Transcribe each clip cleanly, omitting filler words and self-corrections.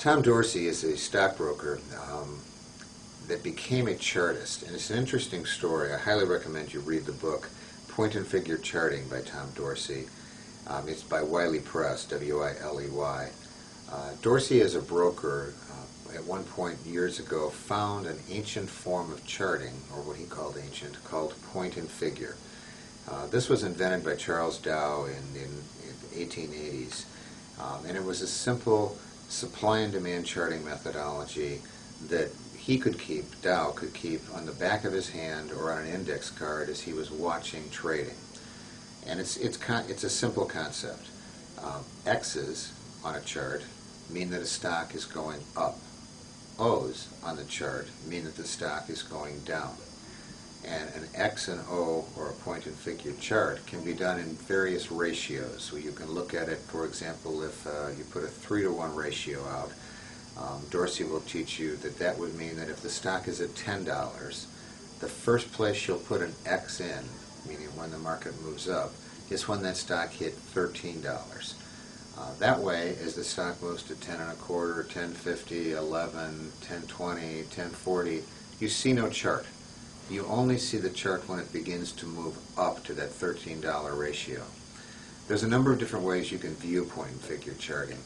Tom Dorsey is a stockbroker that became a chartist, and it's an interesting story. I highly recommend you read the book Point and Figure Charting by Tom Dorsey. It's by Wiley Press, W-I-L-E-Y. Dorsey, as a broker, at one point years ago, found an ancient form of charting, or what he called ancient, called point and figure. This was invented by Charles Dow in the 1880s, and it was a simple supply and demand charting methodology that he could keep, Dow could keep, on the back of his hand or on an index card as he was watching trading. And it's a simple concept. X's on a chart mean that a stock is going up. O's on the chart mean that the stock is going down. And an X and O, or a point and figure chart, can be done in various ratios. So you can look at it, for example, if you put a 3-to-1 ratio out. Dorsey will teach you that that would mean that if the stock is at $10, the first place you'll put an X in, meaning when the market moves up, is when that stock hit $13. That way, as the stock moves to 10 1/4, 10.50, 11, 10.20, 10.40, you see no chart. You only see the chart when it begins to move up to that $13 ratio. There's a number of different ways you can view point and figure charting.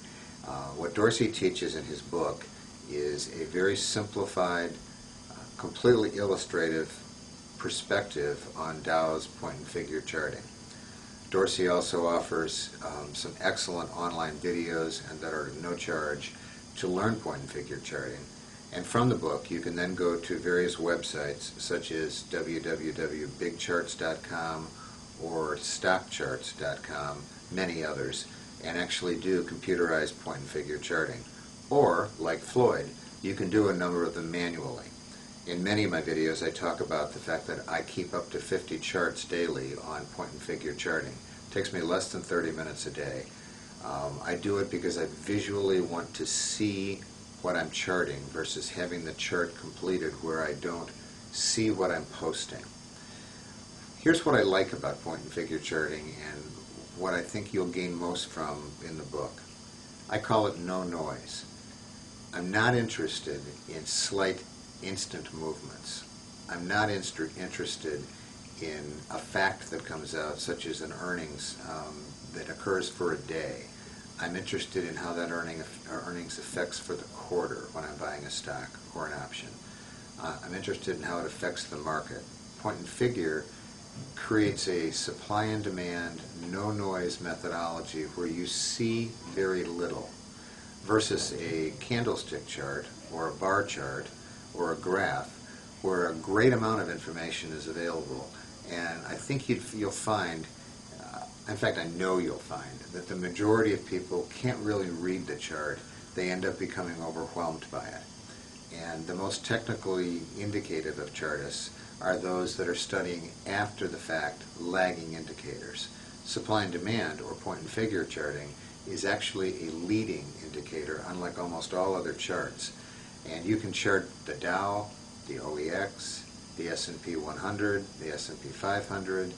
What Dorsey teaches in his book is a very simplified, completely illustrative perspective on Dow's point and figure charting. Dorsey also offers some excellent online videos and that are no charge to learn point and figure charting. And from the book, you can then go to various websites such as www.bigcharts.com or stockcharts.com, many others, and actually do computerized point and figure charting. Or, like Floyd, you can do a number of them manually. In many of my videos, I talk about the fact that I keep up to 50 charts daily on point and figure charting. It takes me less than 30 minutes a day. I do it because I visually want to see what I'm charting versus having the chart completed where I don't see what I'm posting. Here's what I like about point and figure charting and what I think you'll gain most from in the book. I call it no noise. I'm not interested in slight instant movements. I'm not interested in a fact that comes out, such as an earnings that occurs for a day. I'm interested in how that earnings affects for the quarter when I'm buying a stock or an option. I'm interested in how it affects the market. Point and figure creates a supply and demand, no noise methodology where you see very little, versus a candlestick chart or a bar chart or a graph where a great amount of information is available. And I think you'll find, in fact I know you'll find, that the majority of people can't really read the chart. They end up becoming overwhelmed by it. And the most technically indicative of chartists are those that are studying after the fact lagging indicators. Supply and demand, or point and figure charting, is actually a leading indicator, unlike almost all other charts. And you can chart the Dow, the OEX, the S&P 100, the S&P 500,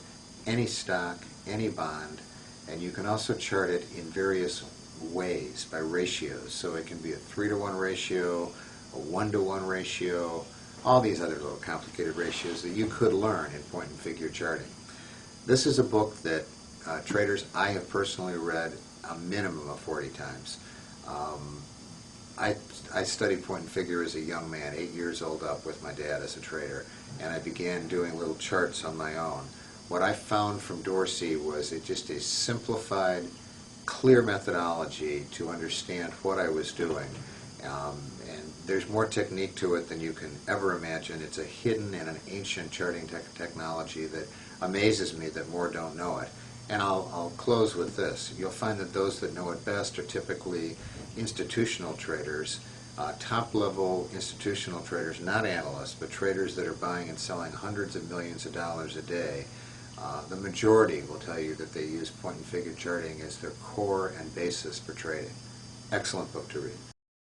any stock, any bond, and you can also chart it in various ways by ratios. So it can be a 3-to-1 ratio, a 1-to-1 ratio, all these other little complicated ratios that you could learn in point and figure charting. This is a book that traders, I have personally read a minimum of 40 times. I studied point and figure as a young man, 8 years old up with my dad as a trader, and I began doing little charts on my own. What I found from Dorsey was just a simplified, clear methodology to understand what I was doing. And there's more technique to it than you can ever imagine. It's a hidden and an ancient charting technology that amazes me that more don't know it. And I'll close with this. You'll find that those that know it best are typically institutional traders, top-level institutional traders, not analysts, but traders that are buying and selling hundreds of millions of dollars a day. The majority will tell you that they use point and figure charting as their core and basis for trading. Excellent book to read.